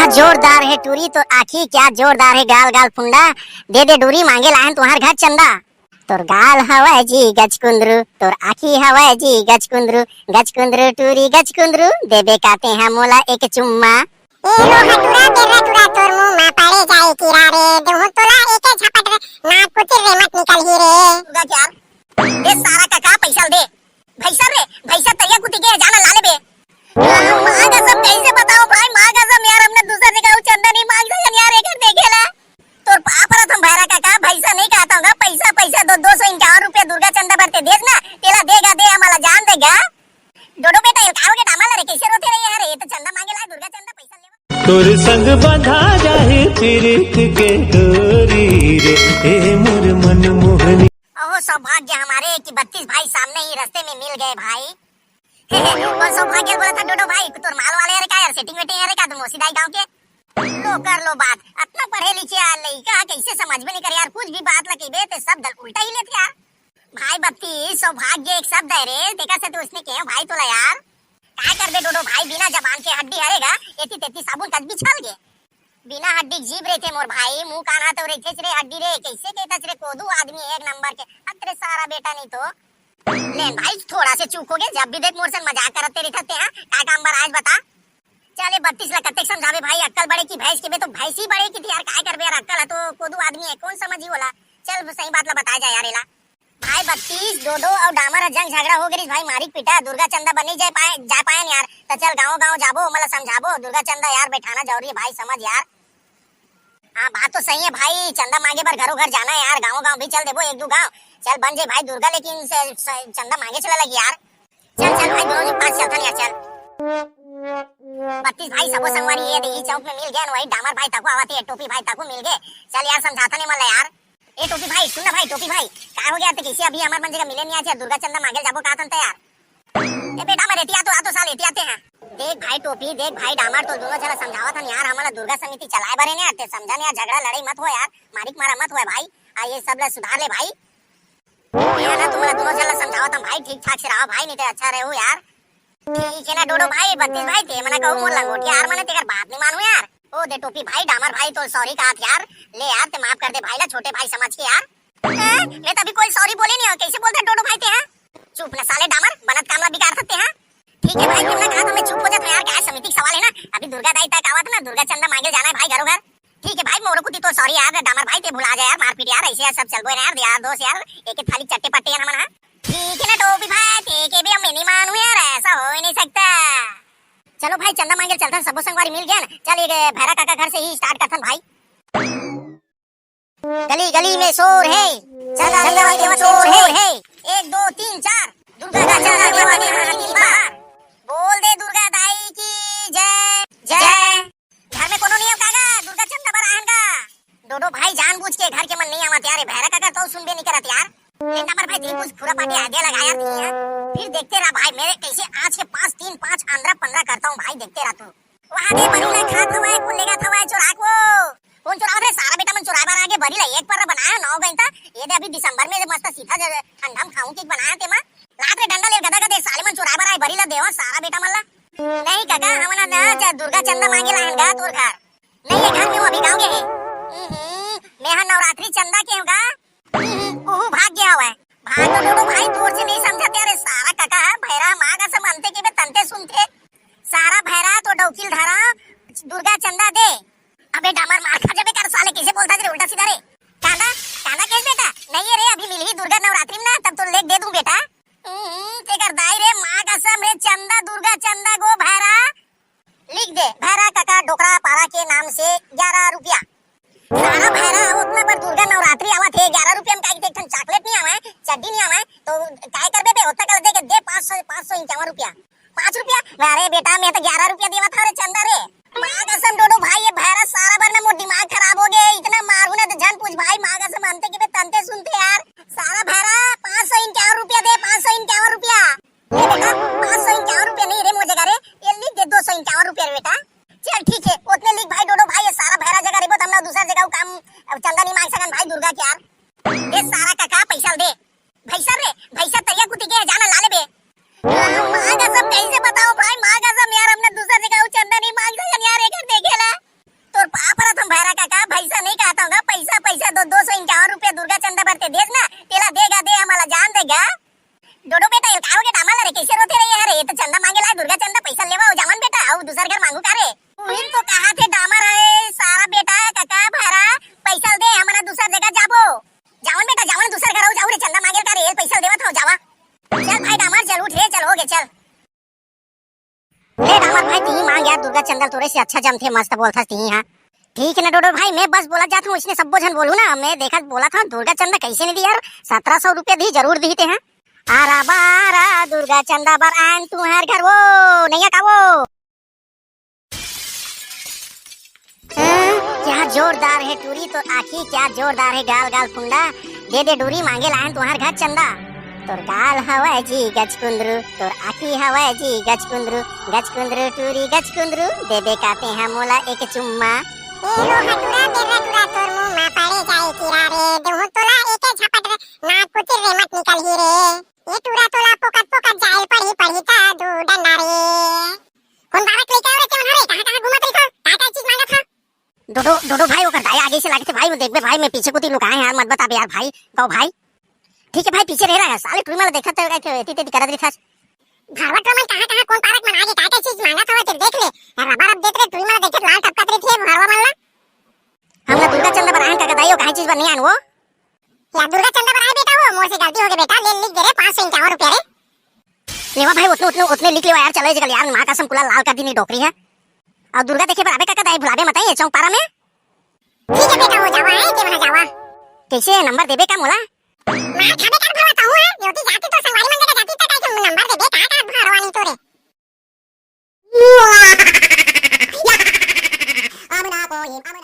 जोरदार है टूरी तो आखी क्या जोरदार है गाल गाल फुंडा। दे दे डोरी मांगे लाहन तुम्हार घर चंदा। तोर गाल हवाए जी गजकुंद्रू तोर आखी हवाए जी गजकुंद्रू टूरी गजकुंद्रू देबे काते हैं मोला एक चुम्मा। ए लोहा टूरा तेरा टूरा तोर मुंह में पड़े जाए किरारे दोह तोला एक झपट नाक कुतिर रे मत निकल ही रे उगा यार ये सारा काका पैसा दे भैसा रे भैसा तैया कुटी के जाना लाले बे। मां कसम कैसे बताओ भाई मां कसम यार हमने दूसरा जगह चंदा नहीं मांग सकन यार एक देखेला तोर पाप रहा तुम भैरा काका भैसा नहीं कहता हूंगा पैसा पैसा दो 251 रुपया दुर्गा चंदा भरते देख ना तेला देगा दे हमारा जान देगा। डोडो बेटा ये काओगे डामला रे कैसे रोते रहे यार ये तो चंदा मांगे ला दुर्गा चंदा पैसा ले तोर संग बंधा जाए प्रीत के डोरी रे ए मोर मन मोहनी। ओहो सौभाग्य हमारे कि 32 भाई सामने ही रास्ते में मिल गए भाई। वो सौभाग्य बोला था डोडो भाई तोर माल वाले यार का यार सेटिंग वेटिंग यार का तुम मोसीदाई गांव के लो कर लो बात इतना पढ़े लिखे यार लइका कैसे समझ में नहीं कर यार कुछ भी बात लकीबे ते सब दल उल्टा ही लेते यार। भाई 32 सौभाग्य एक शब्द है रे देखा से तो उसने कहे भाई तोला यार काय कर बे डोडो भाई बिना जबान के हड्डी हरेगा एती तेती साबुन कद बिछाल गे बिना हड्डी जीभ रे थे मोर भाई मुंह कान हाथ रे थे रे हड्डी रे कैसे कहता रे कोदू आदमी एक नंबर के अतरे सारा बेटा नहीं तो ले भाई थोड़ा से चूक हो गए जब भी देख मोर से मजाक करते रहते हैं का काम बर आज बता चले 32 लाख कत्ते समझावे भाई अक्कल बड़े की भैंस के बे तो भैंस ही बड़े की थी यार काय करबे यार अक्कल है तो कोदू आदमी है कौन समझी होला चल सही बात ला बता जा यार एला भाई 32 डोडो और डामर जंग झगड़ा हो गई भाई मारी पिटा दुर्गा चंदा बनी जा पाए यार तो चल गांव गांव जाबो मला समझाबो दुर्गा चंदा यार बैठाना जरूरी है भाई समझ यार। हाँ बात तो सही है भाई चंदा मांगे पर घरों घर जाना है यार गाँव गाँव भी चल देबो एक दो गाँव चल बन जाए भाई दुर्गा लेकिन चंदा मांगे चला लगी यार चल चल भाई दोनों पास चलता यार चल 32 भाई सबो संगवारी ये देखी चौक में मिल गए वही डामर भाई तको आवाती है टोपी भाई तको मिल गए चल यार समझाता नहीं मला यार ए टोपी भाई सुन ना भाई टोपी भाई का हो गया तो किसी अभी हमारे मंजे का मिले नहीं आते दुर्गा चंदा मांगे जाबो का तंत यार ए बेटा मैं रेती आ तो साल एती आते हैं देख भाई टोपी देख भाई डामर तो दोनों जरा समझावा था यार हमारा दुर्गा समिति चलाए बारे नहीं आते समझा नहीं झगड़ा लड़ाई मत हो यार मारिक मारा मत हो भाई आ ये सब ला सुधार ले भाई यार ना तुम्हारा दोनों जरा समझावा था भाई ठीक ठाक से रहो भाई नहीं तो अच्छा रहो यार ठीक है ना डोडो भाई 32 भाई ते मना कहूं मोर लंगोटी यार मने तेकर बात नहीं मानू यार ओ दे टोपी भाई डामर भाई तो सॉरी कहा यार ले यार ते माफ कर दे भाई ला छोटे भाई समझ के यार मैं तभी कोई सॉरी बोले नहीं हो कैसे बोलता डोडो भाई ते हैं चुप ना साले डामर बनत कामला बिगाड़ सकते हैं ठीक है भाई तुमने कहा तो मैं चुप हो जाता यार क्या समिति सवाल है ना अभी दुर्गा दाई तक आवा था ना दुर्गा चंदा मांगे जाना है भाई घरों घर ठीक है भाई मोरो कुती तो सॉरी यार डामर भाई ते भुला जा यार मारपीट यार ऐसे सब चल बोए यार दोस्त यार एक एक थाली चट्टे पट्टे यार हमना ठीक है ना टोपी भाई ते के भी हम नहीं मानू यार ऐसा हो ही नहीं सकता। चलो भाई चंदा मांगे चलता सबो संगवारी मिल गया ना चल एक भैरा काका घर से ही स्टार्ट करथन भाई गली गली में शोर है चल गली में शोर है 1 2 3 4 दुर्गा का चंदा देवानी हाथी बाहर बोल दे दुर्गा दाई की जय जय घर में कोनो नहीं है काका दुर्गा चंदा बर आहन का डोडो भाई जानबूझ के घर के मन नहीं आवत यार भैरा काका तो सुनबे नहीं करत यार नंबर भाई दिन कुछ पूरा पार्टी आइडिया लगाया थी यार फिर देखते रहा भाई मेरे कैसे आज के 5 3 5 15 करता हूँ भाई देखते रहा तू वहां दे बनीला खात हवा खुलेगा थवा चोरा को कौन चोरा रे सारा बेटा मन चोरा बार आगे बरीला एक पर बनाया 9 घंटा ये दे अभी दिसंबर में मस्त सीधा अंडम खाऊं केक बनाया तेमा रात रे डंडा ले गदा गदे साले मन चोरा बार आए बरीला देवा सारा बेटा मल्ला नहीं काका हमना ना दुर्गा चंदा मांगे लाएंगा तोर घर नहीं ये घर में वो अभी गांव के है मैं नवरात्रि चंदा के होगा ओह भाग गया हुआ है भाग तो डोडो भाई दूर से नहीं समझते अरे सारा काका भैरा माँ का सब मानते कि वे तंते सुनते सारा भैरा तो डौकील धारा दुर्गा चंदा दे अबे डामर मार खा जाबे कर साले कैसे बोलता रे उल्टा सीधा रे कांदा कांदा कैसे बेटा नहीं है रे अभी मिली ही दुर्गा नवरात्रि में ना तब तो लेक दे दूं बेटा ते कर दाई रे माँ का सब रे चंदा दुर्गा चंदा गो भैरा लिख दे भैरा काका डोकरा पारा के नाम से 11 रुपया सारा भैरा उतना पर दुर्गा नवरात्रि आवा थे 11 रुपया में काई देखन चॉकलेट नहीं आवे चड्डी नहीं आवे तो काय करबे बे होता कर दे के दे 551 रुपया 5 रुपया अरे बेटा मैं तो 11 रुपया देवा था रे चंदा रे मां कसम डोडो भाई ये भैरा सारा भर में मोर दिमाग खराब हो गए इतना मारू ना तो जन पूछ भाई मां कसम मानते कि बे तंते सुनते यार सारा भैरा 551 रुपया दे 551 रुपया ये बेटा 551 रुपया नहीं रे मोर जगह रे ये लिख दे 251 रुपया बेटा चल ठीक है उतने लिख भाई डोडो भाई ये सारा भैरा जगह रे हम लोग दूसरा जगह काम चंदा नहीं मांग सकन भाई दुर्गा के यार ये सारा काका पैसा दे भैसा रे भैसा तैया कुटी के जाना लाले बे मां कसम कैसे बताओ भाई मां कसम यार हमने दूसरा जगह चंदा नहीं मांग सकन यार एक देखेला दूसरा घर मांगू का रे? तुहिन तो कहा थे डामर है सारा बेटा काका भारा पैसा दे हमरा दूसरा जगह जाबो। जावन बेटा जावन दूसरा घर जाऊ रे चंदा मांगे का रे पैसा देवत हो जावा। चल भाई डामर चल उठ रे चल हो गए चल। ले डामर भाई ती मांग यार दुर्गा चंदा तोरे से अच्छा जमथे मस्त बोलथा ती हां। ठीक है ना डोडो भाई मैं बस बोला जाता हूँ इसने सब बोझन बोलू ना मैं देखा बोला था दुर्गा चंदा कैसे नहीं दी यार 1700 रुपया दी जरूर दी थे हैं। आरा बारा दुर्गा चंदा बर आन तुम्हार घर वो नहीं का वो क्या जोरदार है टूरी तो आखी क्या जोरदार है गाल गाल फुंडा दे दे डूरी मांगे लान तुम्हार घर चंदा तोर गाल हवा जी गजकुंद्रू तोर आखी हवा जी गजकुंद्रू टूरी गजकुंद्रू दे दे काते हैं मोला एक चुम्मा ए लोहा टूरा तेरा टूरा तोर मुंह में पड़े जाए कीड़ा रे दोहु तोला एके झपट रे नाक कुतिर रे मत निकल ही रे ये टूरा तोला पोकत पोकत जाए पढ़ी पढ़ी ता दू डंडा रे कौन बाबा लेके आओ रे क्यों हरे कहां घूमत रही था का चीज मांगा था। डोडो भाई ओकर दाया आगे से लागे थे भाई देख बे भाई मैं पीछे कुती लुकाए यार मत बता बे यार भाई कहो भाई। ठीक है भाई पीछे रह रहा है साले तू मला देखत है क्या एती करत रही था। भरवट में कहां कौन पारक में आगे का चीज मांगा था तो देख ले रबर अब देख रे तू मला देखत लाल टपकत रही थी भरवा मल्ला हमला दुर्गा चंदा पर आन का दाइयो काहे चीज पर नहीं आन वो या दुर्गा चंदा पर आए बेटा वो मोर से गलती हो गई बेटा ले लिख दे रे 551 रुपया रे। लेवा भाई उतने लिख लियो यार चले जगल यार मां कसम पुला लाल कर दी नहीं डोकरी है और दुर्गा देखे पर आबे काका दाई भुलाबे मत है चौक पारा में। ठीक है बेटा हो जावा है के वहां जावा कैसे नंबर देबे का मोला मैं खाबे कर भरवाता हूं ज्योति जाती तो संगवारी मंदिर जाती तो काय नंबर दे बे का भरवानी तो रे अब ना कोई अब